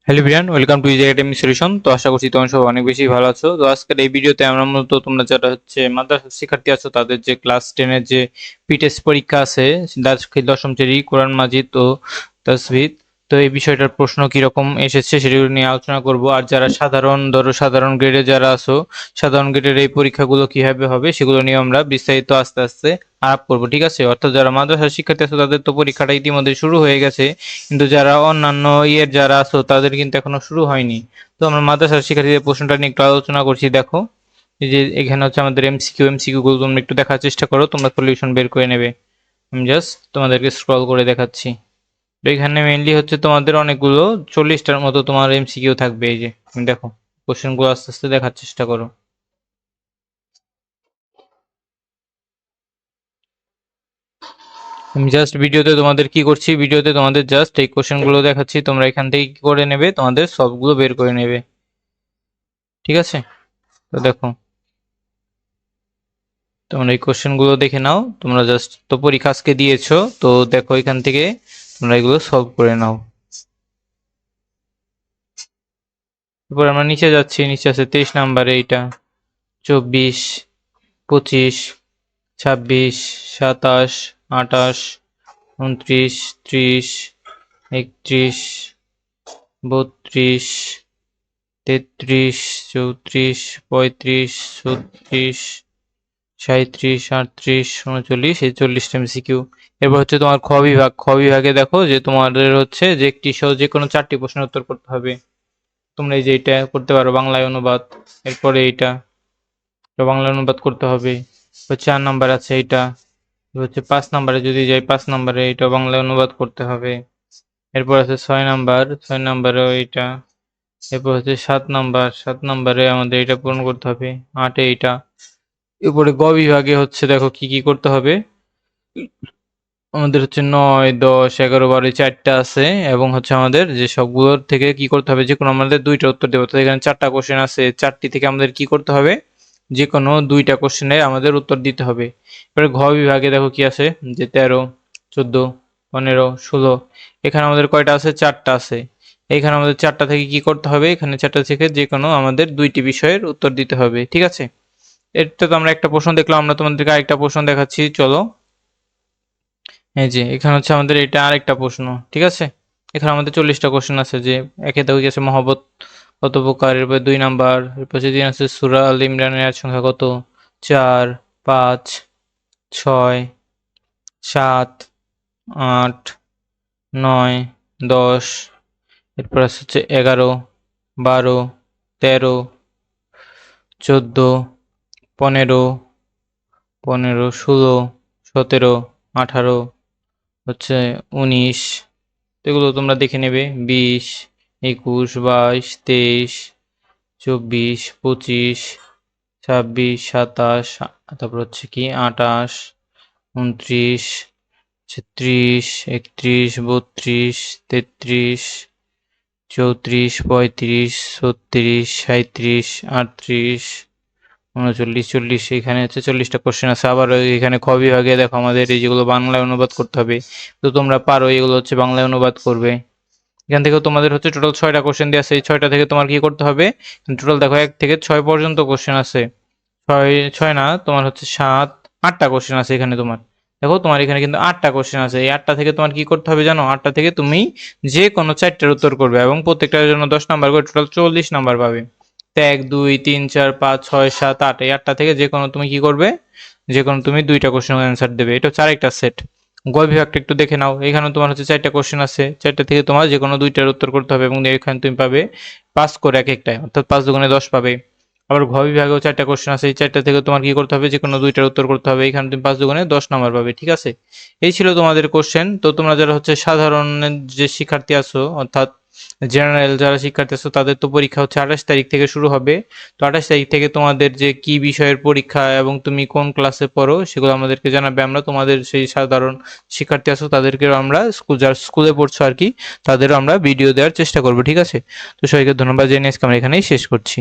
Hello everyone, welcome to easy academic solution. তো আশা করছি তোমরা সবাই অনেক বেশি ভালো আছো। তো আজকের এই ভিডিওতে আমরা মূলত তোমরা যারা মাদ্রাসা শিক্ষার্থী আছো তাদের যে ক্লাস 10 এর যে টেস্ট পরীক্ষা আছে, দশম শ্রেণী কোরআন মাজিদ ও তাসবিদ, তো এই বিষয়টার প্রশ্ন কিরকম এসেছে সেগুলো নিয়ে আলোচনা করব। আর যারা সাধারণ গ্রেডে যারা আছো, সাধারণ গ্রেডের এই পরীক্ষাগুলো কিভাবে হবে সেগুলো নিয়ে আমরা বিস্তারিত আস্তে আস্তে আলাপ করবো, ঠিক আছে? অর্থাৎ যারা মাদ্রাসা শিক্ষার্থী আছো তাদের তো পরীক্ষাটা ইতিমধ্যে শুরু হয়ে গেছে, কিন্তু যারা অন্যান্য ইয়ের যারা আছো তাদের কিন্তু এখনো শুরু হয়নি। তো আমরা মাদ্রাসার শিক্ষার্থীদের প্রশ্নটা নিয়ে একটু আলোচনা করছি। দেখো, এই যে এখানে হচ্ছে আমাদের এমসিকিউ গুলো তোমরা একটু দেখার চেষ্টা করো, তোমরা সলিউশন বের করে নেবে। আমি জাস্ট তোমাদেরকে স্ক্রল করে দেখাচ্ছি। তো এখানে মেইনলি হচ্ছে তোমাদের অনেকগুলো 40টার মতো তোমার এমসিকিউ থাকবে। এই যে দেখো, কোশ্চেনগুলো আস্তে আস্তে দেখার চেষ্টা করো। আমি জাস্ট ভিডিওতে তোমাদের জাস্ট এই কোশ্চেনগুলো দেখাচ্ছি, তোমরা এখান থেকে কি করে নেবে, তোমাদের সবগুলো বের করে নেবে, ঠিক আছে? তো দেখো, তোমরা এই কোশ্চেনগুলো দেখে নাও। তোমরা জাস্ট তো পরীক্ষা আজকে দিয়েছো, তো দেখো এখান থেকে তোমরা এগুলো সলভ করে নাও। এরপর আমরা নিচে যাচ্ছি, নিচে আছে 23 নাম্বারে এইটা 24, 25, 26, 27, 28, 29, 30, 31, 32, 33, 34, 35, 36, 37, 38, 39, এই 40টা এমসিকিউ। এরপর হচ্ছে তোমার খ বিভাগে দেখো যে তোমাদের হচ্ছে যে একটি সহ যে কোনো 4টি প্রশ্নের উত্তর করতে হবে। তোমরা এই যে এটা করতে পারো বাংলায় অনুবাদ, এরপরে এইটা বাংলা অনুবাদ করতে হবে। 4 নাম্বার আছে এইটা, হচ্ছে 5 নাম্বারে যদি যাই 5 নাম্বারে এটা বাংলা অনুবাদ করতে হবে। এরপর আছে 6 নাম্বারেও এইটা। এরপর হচ্ছে 7 নাম্বারে আমাদের এটা পূরণ করতে হবে। 8 এইটা। এরপরে গ বিভাগে হচ্ছে দেখো কি কি করতে হবে। আমাদের হচ্ছে 9, 10, 11, 12 4টা আছে, এবং হচ্ছে আমাদের যে সবগুলোর থেকে কি করতে হবে, যে কোনো আমাদের 2টা উত্তর দেবো। তো এখানে 4টা কোশ্চেন আছে, 4টি থেকে আমাদের কি করতে হবে, যে কোনো 2টা কোশ্চেনের আমাদের উত্তর দিতে হবে। এবারে ঘ বিভাগে দেখো কি আছে, যে 13, 14, 15, 16, এখানে আমাদের কয়টা আছে, 4টা আছে। এখানে আমাদের 4টা থেকে কি করতে হবে, এখানে 4টা থেকে যে কোনো আমাদের 2টি বিষয়ের উত্তর দিতে হবে, ঠিক আছে? এটা তো আমরা একটা প্রশ্ন দেখলাম, আমরা তোমাদেরকে আরেকটা প্রশ্ন দেখাচ্ছি, চলো। এই যে এখানে হচ্ছে আমাদের এটা আরেকটা প্রশ্ন, ঠিক আছে? এখানে আমাদের 40টা কোশ্চেন আছে। যে একে দেখো কি আছে, মহব্বত কত প্রকার, এরপর 2 নাম্বার, এরপর যে দিন আছে সূরা আল ইমরানের আয়াত সংখ্যা কত, 4, 5, 6, 7, 8, 9, 10, এরপর আছে হচ্ছে 11, 12, 13, 14, 15, 16, 17, 18, হচ্ছে 19, এগুলো তোমরা দেখে নেবে। 20, 21, 22, 23, 24, 25, 26, 27, তারপর হচ্ছে কি 28, 29, 30, 31, 32, 33, 34, 35, 36, 37, 38, 39, 40, এখানে হচ্ছে 40টা কোশ্চেন আছে। আবার এখানে খ বিভাগে দেখো আমাদের এই যেগুলো বাংলায় অনুবাদ করতে হবে, তো তোমরা পারো এগুলো হচ্ছে বাংলায় অনুবাদ করবে। এখান থেকেও তোমাদের হচ্ছে টোটাল 6টা কোশ্চেন দেওয়া আছে। এই 6টা থেকে তোমার কি করতে হবে, টোটাল দেখো 1 থেকে 6 পর্যন্ত কোশ্চেন আছে। 6 না, তোমার হচ্ছে 7, 8টা কোশ্চেন আছে এখানে তোমার। দেখো তোমার এখানে কিন্তু 8টা কোশ্চেন আছে। এই 8টা থেকে তোমার কি করতে হবে জানো, 8টা থেকে তুমি যে কোনো 4টার উত্তর করবে, এবং প্রত্যেকটার জন্য 10 নাম্বার করে টোটাল 40 নাম্বার পাবে। তো 1, 2, 3, 4, 5, 6, 7, 8, এই 8টা থেকে যে কোনো তুমি কি করবে, যে কোনো তুমি 2টা কোশ্চেনের অ্যান্সার দেবে। এটা হচ্ছে আরেকটা সেট। গ বিভাগটা একটু দেখে নাও। এখানে তোমার হচ্ছে 4টা কোশ্চেন আছে, 4টা থেকে তোমার যে কোনো 2টার উত্তর করতে হবে, এবং এখানে তুমি পাবে 5 করে এক একটায়, অর্থাৎ 5 দুগুণে 10 পাবে। আবার ঘ বিভাগেও 4টা কোশ্চেন আছে, এই 4টা থেকে তোমার কি করতে হবে, যে কোনো 2টার উত্তর করতে হবে। এখানে তুমি 5 দুগুণে 10 নাম্বার পাবে, ঠিক আছে? এই ছিল তোমাদের কোশ্চেন। তো তোমরা যারা হচ্ছে সাধারণ যে শিক্ষার্থী আছো, অর্থাৎ জেনারেল যারা শিক্ষার্থী আছো, তাদের তো পরীক্ষা হচ্ছে 28 তারিখ থেকে শুরু হবে। তো 28 তারিখ থেকে তোমাদের যে কি বিষয়ের পরীক্ষা এবং তুমি কোন ক্লাসে পড়ো সেগুলো আমাদেরকে জানাবে। আমরা তোমাদের সেই সাধারণ শিক্ষার্থী আছো তাদেরকেও আমরা যারা স্কুলে পড়ছো আর কি, তাদেরও আমরা ভিডিও দেওয়ার চেষ্টা করবো, ঠিক আছে? তো সবাইকে ধন্যবাদ জানিয়ে আজকে আমরা এখানেই শেষ করছি।